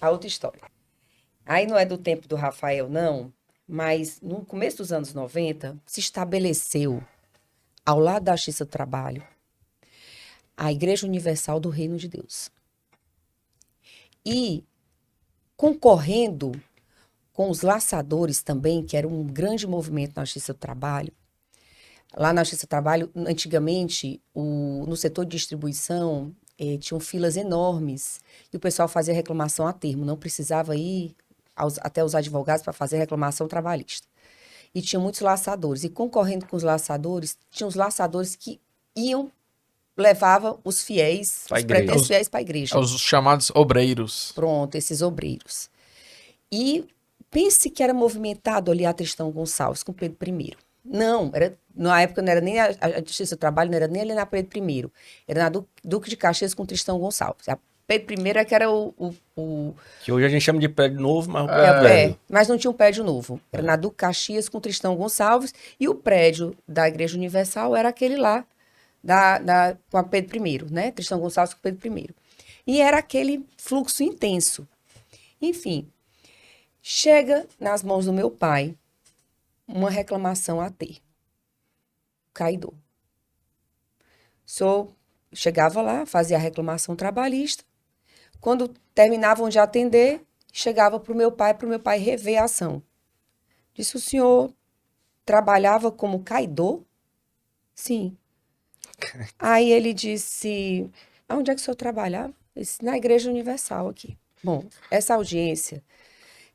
a outra história. Aí não é do tempo do Rafael, não, mas no começo dos anos 90 se estabeleceu, ao lado da Justiça do Trabalho, a Igreja Universal do Reino de Deus. E concorrendo com os laçadores também, que era um grande movimento na Justiça do Trabalho. Lá na Justiça do Trabalho, antigamente, no setor de distribuição, tinham filas enormes e o pessoal fazia reclamação a termo, não precisava ir até os advogados para fazer reclamação trabalhista. E tinha muitos laçadores. E concorrendo com os laçadores, tinha os laçadores que levavam os fiéis, os pretensos fiéis para a igreja. Os chamados obreiros. Pronto, esses obreiros. E pense que era movimentado ali a Tristão Gonçalves com Pedro I. Não, na época não era nem a Justiça do Trabalho, não era nem ali na Pedro I. Era na Duque de Caxias com Tristão Gonçalves. A Pedro I é que era o... Que hoje a gente chama de prédio novo, mas o prédio velho. Mas não tinha um prédio novo. Era na Duque de Caxias com Tristão Gonçalves e o prédio da Igreja Universal era aquele lá, com a Pedro I, né? Tristão Gonçalves com Pedro I. E era aquele fluxo intenso. Enfim, chega nas mãos do meu pai uma reclamação a ter. Caidor. Chegava lá, fazia a reclamação trabalhista. Quando terminavam de atender, chegava para o meu pai rever a ação. Disse, o senhor trabalhava como caidor? Sim. Aí ele disse, onde é que o senhor trabalhava? Eu disse, na Igreja Universal aqui. Bom, essa audiência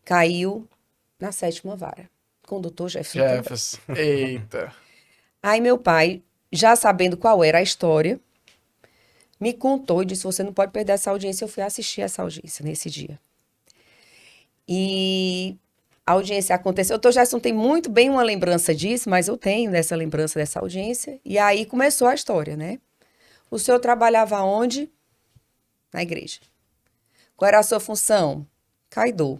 caiu na 7ª Vara, com o doutor Jefferson. Eita. Aí meu pai, já sabendo qual era a história, me contou e disse, você não pode perder essa audiência. Eu fui assistir essa audiência nesse dia. E a audiência aconteceu. O doutor Jefferson tem muito bem uma lembrança disso, mas eu tenho essa lembrança dessa audiência. E aí começou a história, né? O senhor trabalhava onde? Na igreja. Qual era a sua função? Caidor.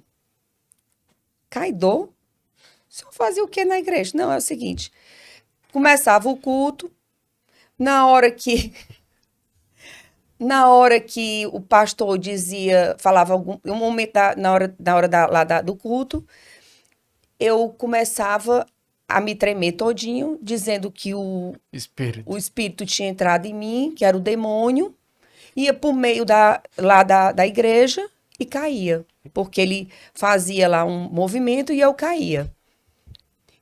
Caidor? O senhor fazia o que na igreja? Não, é o seguinte, começava o culto, na hora que o pastor falava um momento na hora do culto, eu começava a me tremer todinho, dizendo que o espírito tinha entrado em mim, que era o demônio, ia por meio da igreja e caía, porque ele fazia lá um movimento e eu caía.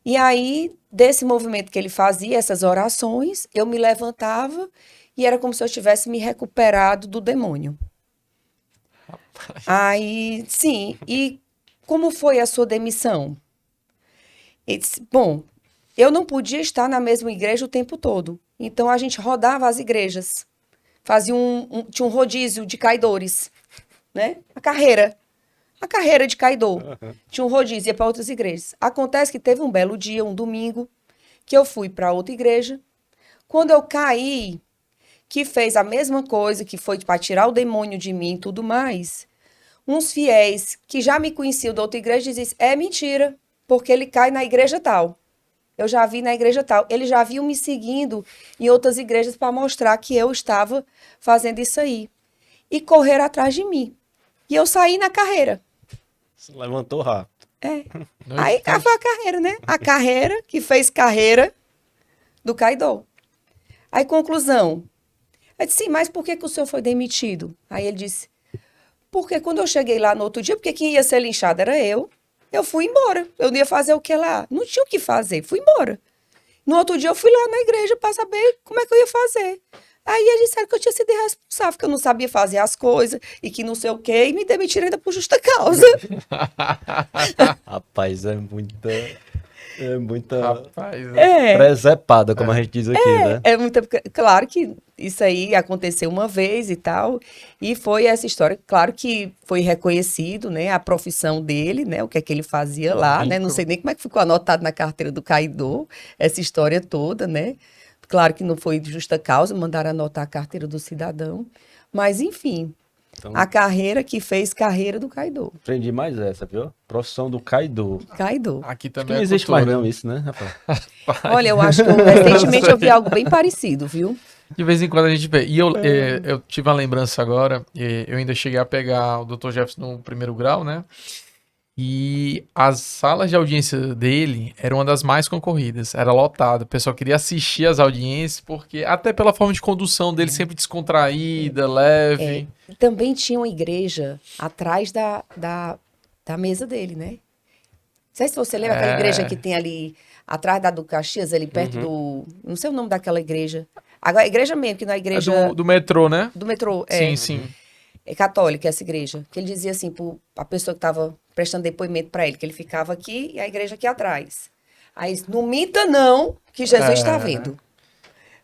E aí, desse movimento que ele fazia, essas orações, eu me levantava e era como se eu tivesse me recuperado do demônio. Rapaz. Aí, sim, e como foi a sua demissão? Ele disse, bom, eu não podia estar na mesma igreja o tempo todo, então a gente rodava as igrejas, tinha um rodízio de caidores, né? A carreira de caidor. Tinha um rodízio, ia para outras igrejas. Acontece que teve um belo dia, um domingo, que eu fui para outra igreja. Quando eu caí, que fez a mesma coisa, que foi para tirar o demônio de mim e tudo mais, uns fiéis que já me conheciam da outra igreja diziam, é mentira, porque ele cai na igreja tal. Eu já vi na igreja tal. Eles já vinham me seguindo em outras igrejas para mostrar que eu estava fazendo isso aí. E correram atrás de mim. E eu saí na carreira. Se levantou rápido. Aí foi a carreira, né? A carreira que fez carreira do caidor. Aí, conclusão. Eu disse, sim, mas por que o senhor foi demitido? Aí ele disse, porque quando eu cheguei lá no outro dia, porque quem ia ser linchado era eu fui embora. Eu não ia fazer o que lá? Não tinha o que fazer, fui embora. No outro dia eu fui lá na igreja para saber como é que eu ia fazer. Aí eles disseram que eu tinha sido irresponsável, que eu não sabia fazer as coisas e que não sei o quê, e me demitiram ainda por justa causa. Rapaz, é muita Rapaz, presepada, como a gente diz aqui, né? Claro que isso aí aconteceu uma vez e tal, e foi essa história, claro que foi reconhecido, né, a profissão dele, né, o que é que ele fazia lá, né, não sei nem como é que ficou anotado na carteira do caidor, essa história toda, né. Claro que não foi de justa causa, mandaram anotar a carteira do cidadão. Mas, enfim, então, a carreira que fez carreira do caidor. Aprendi mais essa, viu? Profissão do caidor. Caidor. Aqui também não existe mais não isso, né, Rafael? Olha, eu acho que recentemente eu vi algo bem parecido, viu? De vez em quando a gente vê. E eu tive uma lembrança agora, eu ainda cheguei a pegar o Dr. Jefferson no primeiro grau, né? E as salas de audiência dele eram uma das mais concorridas, era lotado. O pessoal queria assistir as audiências, porque até pela forma de condução dele, sempre descontraída, leve. E também tinha uma igreja atrás da mesa dele, né? Não sei se você lembra aquela igreja que tem ali atrás da do Caxias, ali perto do... Não sei o nome daquela igreja. Agora, a igreja mesmo, que não é a igreja... É do metrô, né? Do metrô, Sim, sim. É católica essa igreja. Que ele dizia assim, a pessoa que estava prestando depoimento para ele, que ele ficava aqui e a igreja aqui atrás. Aí, não minta não, que Jesus está vendo.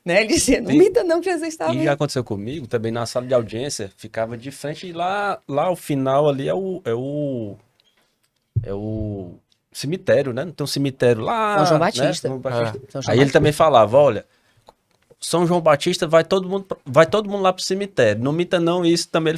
Né? Ele dizia, não minta não, que Jesus está vendo. E já aconteceu comigo, também na sala de audiência, ficava de frente e lá ao final ali é o cemitério, né? Não tem um cemitério lá, São João Batista. Né? João Batista. São João Aí ele Batista. também falava, olha, São João Batista vai todo mundo lá pro cemitério. Não minta não, isso também ele